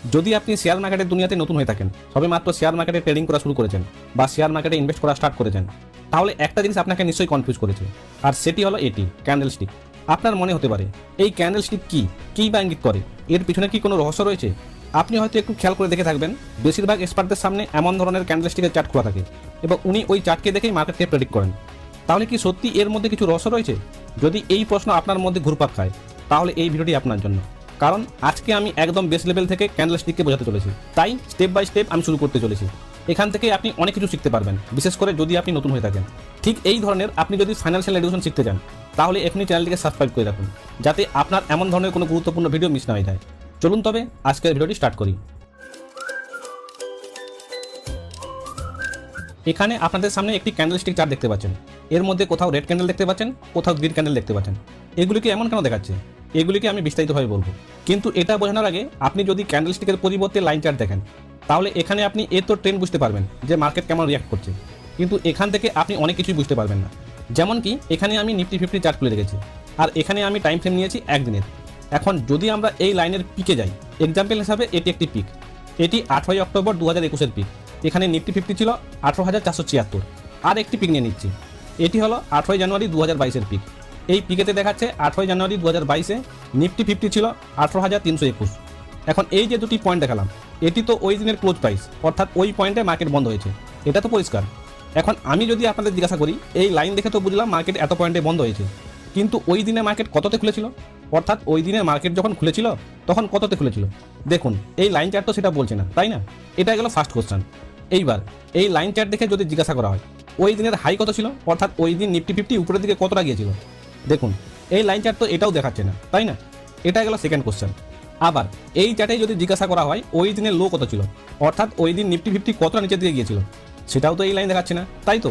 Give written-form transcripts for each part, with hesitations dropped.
যদি আপনি শেয়ার মার্কেটের দুনিয়াতে নতুন হয়ে থাকেন, সবেমাত্র শেয়ার মার্কেটে ট্রেডিং করা শুরু করেছেন বা শেয়ার মার্কেটে ইনভেস্ট করা স্টার্ট করেছেন, তাহলে একটা জিনিস আপনাকে নিশ্চয়ই কনফিউজ করেছে, আর সেটি হলো এটি ক্যান্ডেলস্টিক। আপনার মনে হতে পারে এই ক্যান্ডেলস্টিক কী বা ইঙ্গিত করে, এর পিছনে কি কোনো রহস্য রয়েছে? আপনি হয়তো একটু খেয়াল করে দেখে থাকবেন, বেশিরভাগ এক্সপার্টদের সামনে এমন ধরনের ক্যান্ডেলস্টিকের চার্ট খোলা থাকে এবং উনি ওই চার্টকে দেখেই মার্কেটকে প্রেডিক্ট করেন। তাহলে কি সত্যি এর মধ্যে কিছু রহস্য রয়েছে? যদি এই প্রশ্ন আপনার মধ্যে ঘুরপাক খায়, তাহলে এই ভিডিওটি আপনার জন্য। কারণ আজকে আমি একদম বেস লেভেল থেকে ক্যান্ডেলস্টিককে বোঝাতে চলেছি, তাই স্টেপ বাই স্টেপ আমি শুরু করতে চলেছি। এখান থেকে আপনি অনেক কিছু শিখতে পারবেন, বিশেষ করে যদি আপনি নতুন হয়ে থাকেন। ঠিক এই ধরনের আপনি যদি ফাইন্যান্সিয়াল এডুকেশন শিখতে চান, তাহলে এখনই চ্যানেলটিকে সাবস্ক্রাইব করে রাখুন, যাতে আপনার এমন ধরনের কোনো গুরুত্বপূর্ণ ভিডিও মিস না হয়ে যায়। চলুন তবে আজকের ভিডিওটি স্টার্ট করি। এখানে আপনাদের সামনে একটি ক্যান্ডেলস্টিক চার্ট দেখতে পাচ্ছেন। এর মধ্যে কোথাও রেড ক্যান্ডেল দেখতে পাচ্ছেন, কোথাও গ্রিন ক্যান্ডেল দেখতে পাচ্ছেন। এগুলিকে এমন কেন দেখাচ্ছে, এগুলিকে আমি বিস্তারিতভাবে বলবো। কিন্তু এটা বোঝানোর আগে আপনি যদি ক্যান্ডেলস্টিকের পরিবর্তে লাইন চার্ট দেখেন, তাহলে এখানে আপনি এর তো ট্রেন্ড বুঝতে পারবেন যে মার্কেট কেমন রিয়াক্ট করছে, কিন্তু এখান থেকে আপনি অনেক কিছুই বুঝতে পারবেন না। যেমন কি এখানে আমি নিফটি 50 চার্ট খুলে রেখেছি, আর এখানে আমি টাইম ফ্রেম নিয়েছি একদিনের। এখন যদি আমরা এই লাইনের পিকে যাই, এক্সাম্পল হিসাবে এটি একটি পিক, এটি 8ই অক্টোবর 2021-এর পিক। এখানে নিফটি 50 ছিল 18,476। আর একটি পিক নিয়ে নিচ্ছি, এটি হলো 8ই জানুয়ারি 2022-এর পিক। এই পিকেতে দেখাচ্ছে 8ই জানুয়ারি 2022-এ নিফটি 50 ছিল 18,321। এখন এই যে দুটি পয়েন্ট দেখালাম, এটি তো ওই দিনের ক্লোজ প্রাইস, অর্থাৎ ওই পয়েন্টে মার্কেট বন্ধ হয়েছে, এটা তো পরিষ্কার। এখন আমি যদি আপনাদের জিজ্ঞাসা করি, এই লাইন দেখে তো বুঝলাম মার্কেট এত পয়েন্টে বন্ধ হয়েছে, কিন্তু ওই দিনে মার্কেট কততে খুলেছিল? অর্থাৎ ওই দিনের মার্কেট যখন খুলেছিল তখন কততে খুলেছিল? দেখুন এই লাইন চার্ট তো সেটা বলছে না, তাই না? এটা গেল ফার্স্ট কোশ্চেন। এইবার এই লাইন চার্ট দেখে যদি জিজ্ঞাসা করা হয় ওই দিনের হাই কত ছিল, অর্থাৎ ওই দিন নিফটি 50 উপরের দিকে কতটা গিয়েছিল, দেখুন এই লাইন চার্ট তো এটাও দেখাচ্ছে না, তাই না? এটা গেল সেকেন্ড কোশ্চেন। আবার এই চার্টে যদি জিজ্ঞাসা করা হয় ওই দিনের লো কত ছিল, অর্থাৎ ওই দিন নিফটি 50 কতটা নিচের দিকে গিয়েছিল, সেটাও তো এই লাইন দেখাচ্ছে না, তাই তো?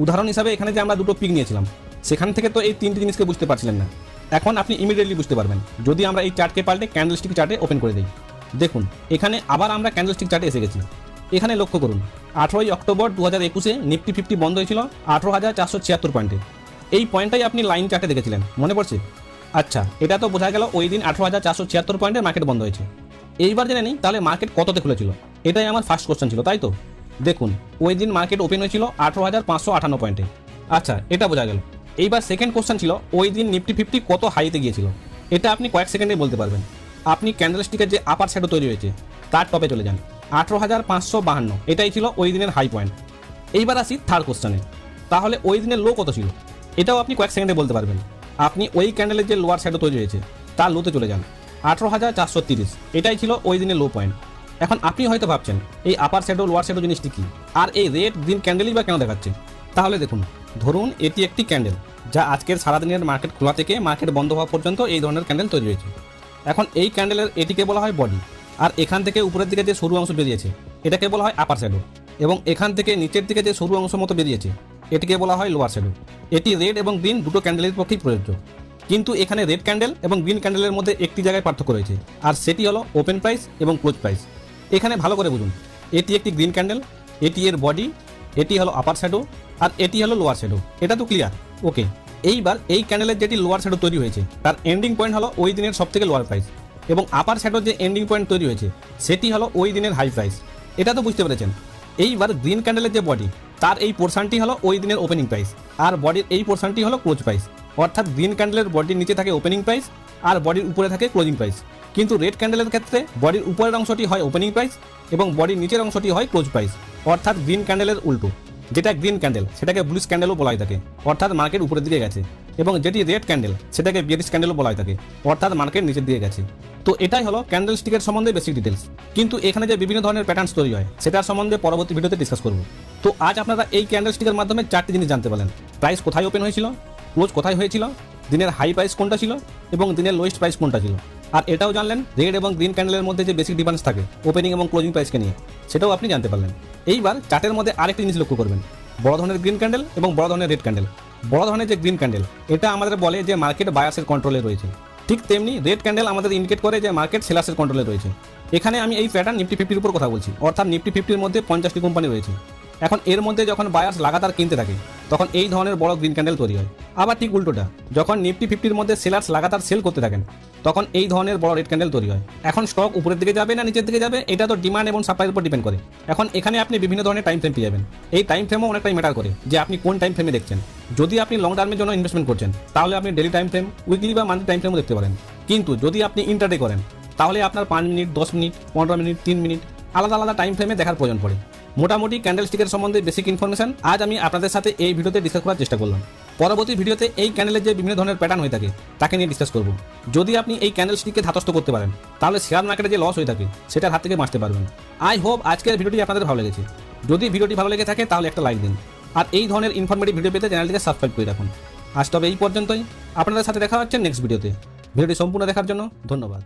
উদাহরণ হিসাবে এখানে যে আমরা দুটো পিক নিয়েছিলাম, সেখান থেকে তো এই তিনটি জিনিসকে বুঝতে পারছিলেন না। এখন আপনি ইমিডিয়েটলি বুঝতে পারবেন যদি আমরা এই চার্টকে পাল্টে ক্যান্ডেলস্টিক চার্টে ওপেন করে দিই। দেখুন এখানে আবার আমরা ক্যান্ডেলস্টিক চার্টে এসে গেছি। এখানে লক্ষ্য করুন 8ই অক্টোবর 2021-এ নিফটি 50 বন্ধ হয়েছিল 18,476 পয়েন্টে। এই পয়েন্টটাই আপনি লাইন চার্টে দেখেছিলেন, মনে পড়ছে? আচ্ছা, এটা তো বোঝা গেল ওই দিন 18,476 পয়েন্টে মার্কেট বন্ধ হয়েছে। এইবার জেনে নিই তাহলে মার্কেট কততে খুলেছিল। এটাই আমার ফার্স্ট কোশ্চেন ছিল, তাই তো? দেখুন ওই দিন মার্কেট ওপেন হয়েছিল 18,558 পয়েন্টে। আচ্ছা, এটা বোঝা গেল। এইবার সেকেন্ড কোশ্চেন ছিল ওই দিন নিফটি 50 কত হাইতে গিয়েছিল। এটা আপনি কয়েক সেকেন্ডে বলতে পারবেন। আপনি ক্যান্ডেলস্টিকের যে আপার শ্যাডো তৈরি হয়েছে তার টপে চলে যান, 18,552, এটাই ছিল ওই দিনের হাই পয়েন্ট। এইবার আসি থার্ড কোশ্চেনে, তাহলে ওই দিনের লো কত ছিল? এটাও আপনি কয়েক সেকেন্ডে বলতে পারবেন। আপনি ওই ক্যান্ডেলের যে লোয়ার শ্যাডো তৈরি হয়েছে তার লোতে চলে যান, 18,430, এটাই ছিল ওই দিনের লো পয়েন্ট। এখন আপনি হয়তো ভাবছেন এই আপার শ্যাডো লোয়ার শ্যাডো জিনিসটি কি, আর এই রেড গ্রিন ক্যান্ডেলই বা কেন দেখাচ্ছে? তাহলে দেখুন, ধরুন এটি একটি ক্যান্ডেল যা আজকের সারাদিনের মার্কেট খোলা থেকে মার্কেট বন্ধ হওয়া পর্যন্ত এই ধরনের ক্যান্ডেল তৈরি হয়েছে। এখন এই ক্যান্ডেলের এটিকে বলা হয় বডি, আর এখান থেকে উপরের দিকে যে সরু অংশ বেরিয়েছে এটাকে বলা হয় আপার শ্যাডো, এবং এখান থেকে নিচের দিকে যে সরু অংশ মতো বেরিয়েছে এটিকে বলা হয় লোয়ার শ্যাডো। এটি রেড এবং গ্রিন দুটো ক্যান্ডেলের পক্ষেই প্রযোজ্য, কিন্তু এখানে রেড ক্যান্ডেল এবং গ্রিন ক্যান্ডেলের মধ্যে একটি জায়গায় পার্থক্য রয়েছে, আর সেটি হলো ওপেন প্রাইস এবং ক্লোজ প্রাইস। এখানে ভালো করে বুঝুন, এটি একটি গ্রিন ক্যান্ডেল, এটি এর বডি, এটি হলো আপার শ্যাডো, আর এটি হলো লোয়ার শ্যাডো। এটা তো ক্লিয়ার? ওকে। এইবার এই ক্যান্ডেলের যেটি লোয়ার শ্যাডো তৈরি হয়েছে তার এন্ডিং পয়েন্ট হলো ওই দিনের সবথেকে লোয়ার প্রাইস, এবং আপার শ্যাডোর যে এন্ডিং পয়েন্ট তৈরি হয়েছে সেটি হলো ওই দিনের হাই প্রাইস। এটা তো বুঝতে পেরেছেন। এইবার গ্রিন ক্যান্ডেলের যে বডি তার এই পোর্শনটি হলো ওই দিনের ওপেনিং প্রাইস, আর বডির এই পোর্শনটি হলো ক্লোজ প্রাইস। অর্থাৎ গ্রিন ক্যান্ডেলের বডির নিচে থাকে ওপেনিং প্রাইস আর বডির উপরে থাকে ক্লোজিং প্রাইস, কিন্তু রেড ক্যান্ডেলের ক্ষেত্রে বডির উপরের অংশটি হয় ওপেনিং প্রাইস এবং বডির নিচের অংশটি হয় ক্লোজ প্রাইস, অর্থাৎ গ্রিন ক্যান্ডেলের উল্টো। যেটা গ্রিন ক্যান্ডেল সেটাকে বুলিশ ক্যান্ডেলও বলা হয় থাকে, অর্থাৎ মার্কেট উপরের দিকে গেছে, এবং যেটি রেড ক্যান্ডেল সেটাকে বিয়ারিশ ক্যান্ডেলও বলা হয় থাকে, অর্থাৎ মার্কেট নিচের দিকে গেছে। তো এটাই হলো ক্যান্ডেলস্টিকের সম্বন্ধে বেসিক ডিটেলস। কিন্তু এখানে যে বিভিন্ন ধরনের প্যাটার্নস তৈরি হয় সেটার সম্বন্ধে পরবর্তী ভিডিওতে ডিসকাস করব। তো আজ আপনারা এই ক্যান্ডেলস্টিকের মাধ্যমে চারটি জিনিস জানতে পারলেন: প্রাইস কোথায় ওপেন হয়েছিল, ক্লোজ কোথায় হয়েছিল, দিনের হাই প্রাইস কোনটা ছিল এবং দিনের লোয়েস্ট প্রাইস কোনটা ছিল। আর এটাও জানলেন রেড এবং গ্রিন ক্যান্ডেলের মধ্যে যে বেসিক ডিফারেন্স থাকে ওপেনিং এবং ক্লোজিং প্রাইসকে নিয়ে, সেটাও আপনি জানতে পারলেন। এইবার চার্টের মধ্যে আরেকটি জিনিস লক্ষ্য করবেন, বড় ধরনের গ্রিন ক্যান্ডেল এবং বড় ধরনের রেড ক্যান্ডেল। বড় ধরনের যে গ্রিন ক্যান্ডেল এটা আমাদের বলে যে মার্কেট বায়ার্সের কন্ট্রোলে রয়েছে, ঠিক তেমনি রেড ক্যান্ডেল আমাদের ইন্ডিকেট করে যে মার্কেট সেলার্সের কন্ট্রোলে রয়েছে। এখানে আমি এই প্যাটার্ন নিফটি 50-র উপর কথা বলছি, অর্থাৎ নিফটি 50-র মধ্যে 50টি কোম্পানি রয়েছে। এখন এর মধ্যে যখন বায়ার্স লাগাতার কিনতে থাকে তখন এই ধরনের বড় গ্রিন ক্যান্ডেল তৈরি হয়। আবার ঠিক উল্টোটা, যখন নিফটি 50-র মধ্যে সেলার্স লাগাতার সেল করতে থাকেন তখন এই ধরনের বড় রেড ক্যান্ডেল তৈরি হয়। এখন স্টক উপরের দিকে যাবে না নিচের দিকে যাবে এটা তো ডিমান্ড এবং সাপ্লাইয়ের উপর ডিপেন্ড করে। এখন এখানে আপনি বিভিন্ন ধরনের টাইম ফ্রেম পেয়ে যাবেন। এই টাইম ফ্রেমও অনেকটাই ম্যাটার করে যে আপনি কোন টাইম ফ্রেমে দেখছেন। যদি আপনি লং টার্মের জন্য ইনভেস্টমেন্ট করছেন তাহলে আপনি ডেলি টাইম ফ্রেম, উইকলি বা মান্থলি টাইম ফ্রেমও দেখতে পারেন। কিন্তু যদি আপনি ইন্টারডে করেন তাহলে আপনার 5 মিনিট, 10 মিনিট, 15 মিনিট, 3 মিনিট আলাদা আলাদা টাইম ফ্রেমে দেখার প্রয়োজন পড়ে। মোটামুটি ক্যান্ডেলস্টিকের সম্বন্ধে বেসিক ইনফরমেশন আজ আমি আপনাদের সাথে এই ভিডিওতে ডিসকাস করার চেষ্টা করলাম। পরবর্তী ভিডিওতে এই ক্যান্ডেলের যে বিভিন্ন ধরনের প্যাটার্ন হয়ে থাকে তাকে নিয়ে ডিসকাস করব। যদি আপনি এই ক্যান্ডেলস্টিককে ধাতস্থ করতে পারেন তাহলে শেয়ার মার্কেটে যে লস হয়ে থাকে সেটার হাত থেকে বাঁচতে পারবেন। আই হোপ আজকের ভিডিওটি আপনাদের ভালো লেগেছে। যদি ভিডিওটি ভালো লেগে থাকে তাহলে একটা লাইক দিন, আর এই ধরনের ইনফরমেটিভ ভিডিও পেতে চ্যানেলটিকে সাবস্ক্রাইব করে রাখুন। আজ তবে এই পর্যন্তই, আপনাদের সাথে দেখা হচ্ছে নেক্সট ভিডিওতে। ভিডিওটি সম্পূর্ণ দেখার জন্য ধন্যবাদ।